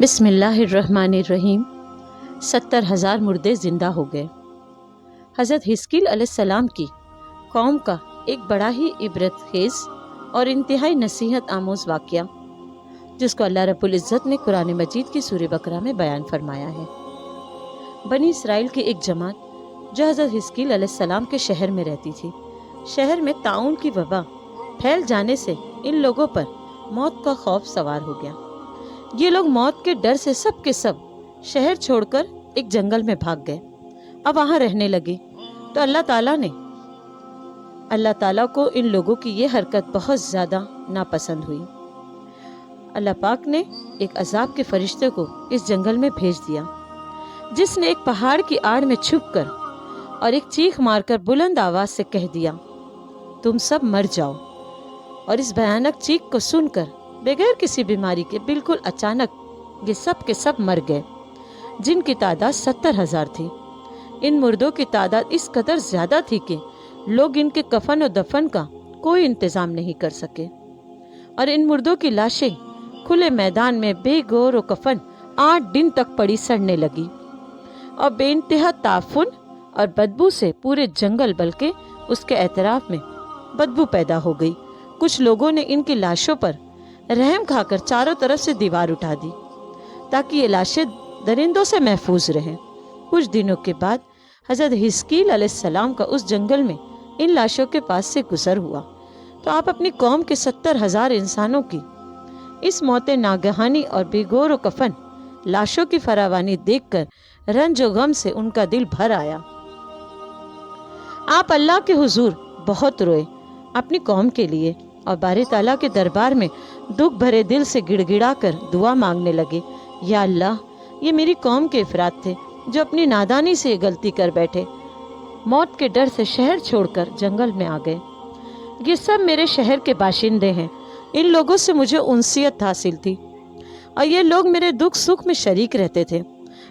बिस्मिल्लाहिर्रहमानिर्रहीम। 70,000 मुर्दे ज़िंदा हो गए। हज़रत हिस्कील अलैहिस्सलाम की कौम का एक बड़ा ही इबरत खेज़ और इंतहाई नसीहत आमोज़ वाक़या जिसको अल्लाह रब्बुल इज़्ज़त ने कुरान मजीद की सूरह बकरा में बयान फरमाया है। बनी इसराइल की एक जमात जो हज़रत हिस्कील अलैहिस्सलाम के शहर में रहती थी, शहर में ताउन की वबा फैल जाने से इन लोगों पर मौत का खौफ सवार हो गया। ये लोग मौत के डर से सब के सब शहर छोड़कर एक जंगल में भाग गए। अब वहां रहने लगे तो अल्लाह ताला को इन लोगों की ये हरकत बहुत ज्यादा नापसंद हुई। अल्लाह पाक ने एक अजाब के फरिश्ते को इस जंगल में भेज दिया, जिसने एक पहाड़ की आड़ में छुपकर और एक चीख मारकर बुलंद आवाज से कह दिया, तुम सब मर जाओ। और इस भयानक चीख को सुनकर बगैर किसी बीमारी के बिल्कुल अचानक ये सब के सब मर गए, जिनकी तादाद 70,000 थी। इन मुर्दों की तादाद इस कदर ज्यादा थी कि लोग इनके कफन और दफन का कोई इंतजाम नहीं कर सके, और इन मुर्दों की लाशें खुले मैदान में बेगौर और कफन 8 दिन तक पड़ी सड़ने लगी और बेइंतहा ताफुन और बदबू से पूरे जंगल बल्कि उसके एतराफ में बदबू पैदा हो गई। कुछ लोगों ने इनकी लाशों पर रहम खाकर चारों तरफ से दीवार उठा दी ताकि ये लाशें दरिंदों से महफूज रहें। कुछ दिनों के बाद हज़रत हिस्कील अलैहिस्सलाम का उस जंगल में इन लाशों के पास से गुजर हुआ तो आप अपनी कौम के 70,000 इंसानों की इस मौत नागहानी और बेगौर व कफन लाशों की फरावानी देखकर रंज व गम से उनका दिल भर आया। आप अल्लाह के हुजूर बहुत रोए अपनी कौम के लिए और बारी ताला के दरबार में दुख भरे दिल से गिड़गिड़ा कर दुआ मांगने लगे, या अल्लाह, ये मेरी कौम के अफराद थे जो अपनी नादानी से ये गलती कर बैठे, मौत के डर से शहर छोड़कर जंगल में आ गए। ये सब मेरे शहर के बाशिंदे हैं, इन लोगों से मुझे उनसियत हासिल थी और ये लोग मेरे दुख सुख में शरीक रहते थे।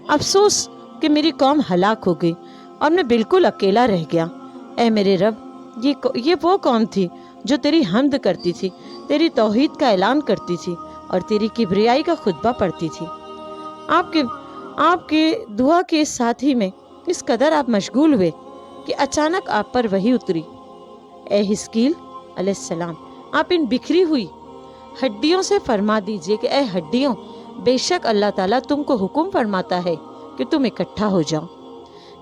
अफसोस कि मेरी कौम हलाक हो गई और मैं बिल्कुल अकेला रह गया। ऐ मेरे रब, ये वो कौम थी जो तेरी हम्द करती थी, तेरी तौहीद का ऐलान करती थी और तेरी किबरियाई का खुतबा पढ़ती थी। आपके दुआ के साथ ही में इस कदर आप मशगूल हुए कि अचानक आप पर वही उतरी, ए हिस्कील अलैहिस्सलाम, आप इन बिखरी हुई हड्डियों से फरमा दीजिए कि ए हड्डियों, बेशक अल्लाह ताला तुमको हुक्म फरमाता है कि तुम इकट्ठा हो जाओ।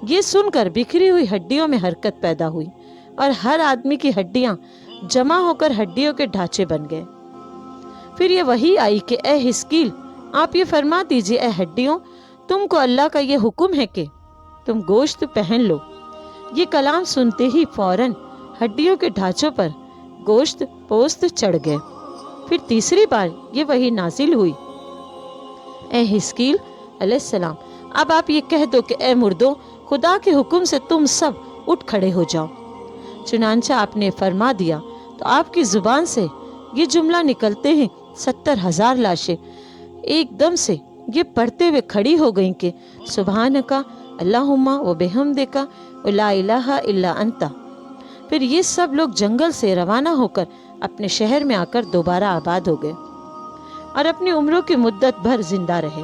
ये सुनकर बिखरी हुई हड्डियों में हरकत पैदा हुई और हर आदमी की हड्डियां जमा होकर हड्डियों के ढांचे बन गए। फिर ये वही आई कि ए हिस्कील, आप ये फरमा दीजिए ए हड्डियों, तुमको अल्लाह का ये हुक्म है कि तुम गोश्त पहन लो। ये कलाम सुनते ही फौरन हड्डियों के ढांचों पर गोश्त पोस्त चढ़ गए। फिर तीसरी बार ये वही नाजिल हुई, ए हिस्कील अलैहिस्सलाम, अब आप ये कह दो कि ए मुर्दों, खुदा के हुक्म से तुम सब उठ खड़े हो जाओ। चुनांचा आपने फरमा दिया तो आपकी जुबान से ये जुमला निकलते ही 70,000 लाशें एकदम से ये पढ़ते हुए खड़ी हो गईं कि सुभानका अल्लाहुम्मा व बिहम्दिका ला इलाहा इल्ला अंता। फिर ये सब लोग जंगल से रवाना होकर अपने शहर में आकर दोबारा आबाद हो गए और अपनी उम्रों की मुद्दत भर जिंदा रहे।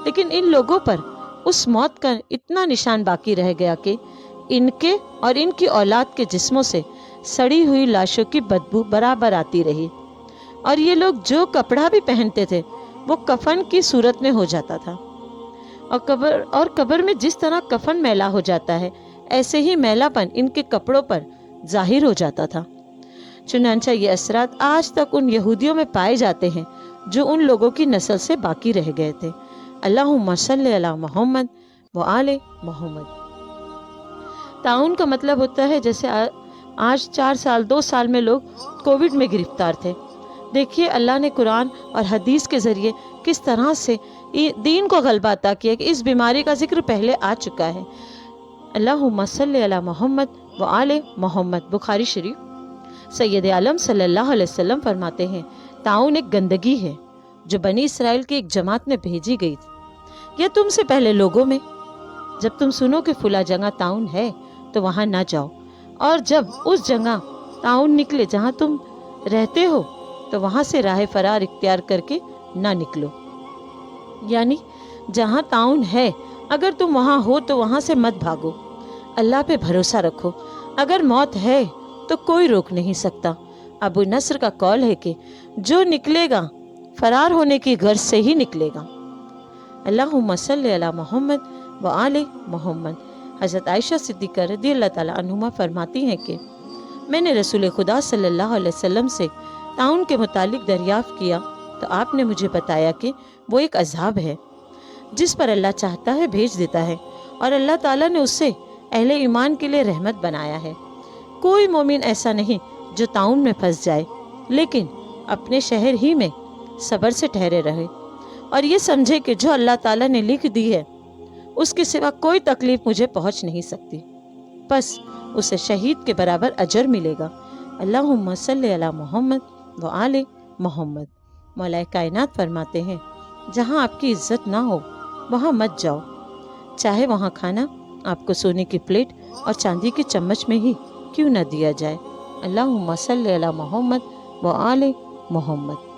लेकिन इन लोगों पर उस मौत का इतना निशान बाकी रह गया कि इनके और इनकी औलाद के जिस्मों से सड़ी हुई लाशों की बदबू बराबर आती रही और ये लोग जो कपड़ा भी पहनते थे वो कफन की सूरत में हो जाता था और कब्र में जिस तरह कफन मैला हो जाता है, ऐसे ही मैलापन इनके कपड़ों पर जाहिर हो जाता था। चुनांचा ये असरात आज तक उन यहूदियों में पाए जाते हैं जो उन लोगों की नस्ल से बाकी रह गए थे। अल्लाहुम्मा सल्ली अला मोहम्मद व आले मोहम्मद। ताउन का मतलब होता है जैसे आज 2 साल में लोग कोविड में गिरफ्तार थे। देखिए अल्लाह ने कुरान और हदीस के जरिए किस तरह से दीन को गलबा अता किया कि इस बीमारी का जिक्र पहले आ चुका है। अल्लाहुम्मा सल्ली अला मोहम्मद व आले मोहम्मद। बुखारी शरीफ। सैयद आलम सल्लल्लाहु अलैहि वसल्लम फरमाते हैं, ताउन एक गंदगी है जो बनी इसराइल की एक जमात में भेजी गई थी। यह तुमसे पहले लोगों में, जब तुम सुनो कि फुला जगह ताउन है तो वहां ना जाओ, और जब उस जगह ताउन निकले जहां तुम रहते हो तो वहां से राह फरार इख्तियार करके ना निकलो। یعنی جہاں تعاون ہے اگر تم وہاں ہو تو وہاں سے مت بھاگو، اللہ پہ بھروسہ رکھو، اگر موت ہے تو کوئی روک نہیں سکتا۔ ابو نصر کا قول ہے کہ جو نکلے گا فرار ہونے کی غرض سے ہی نکلے گا۔ اللہم صلی علی محمد و آل محمد۔ حضرت عائشہ صدیقہ رضی اللہ تعالیٰ عنہما فرماتی ہیں کہ میں نے رسول خدا صلی اللہ علیہ وسلم سے تعاون کے متعلق دریافت کیا تو آپ نے مجھے بتایا کہ وہ ایک عذاب ہے جس پر اللہ چاہتا ہے بھیج دیتا ہے، اور اللہ تعالیٰ نے اسے اہل ایمان کے لیے رحمت بنایا ہے۔ کوئی مومن ایسا نہیں جو تعاون میں پھنس جائے، لیکن اپنے شہر ہی میں صبر سے ٹھہرے رہے اور یہ سمجھے کہ جو اللہ تعالیٰ نے لکھ دی ہے اس کے سوا کوئی تکلیف مجھے پہنچ نہیں سکتی، بس اسے شہید کے برابر اجر ملے گا۔ اللہم صلی علی محمد و آل محمد۔ مولا کائنات فرماتے ہیں جہاں آپ کی عزت نہ ہو وہاں مت جاؤ، چاہے وہاں کھانا آپ کو سونے کی پلیٹ اور چاندی کی چمچ میں ہی کیوں نہ دیا جائے۔ اللہم صلی علی محمد و آل محمد۔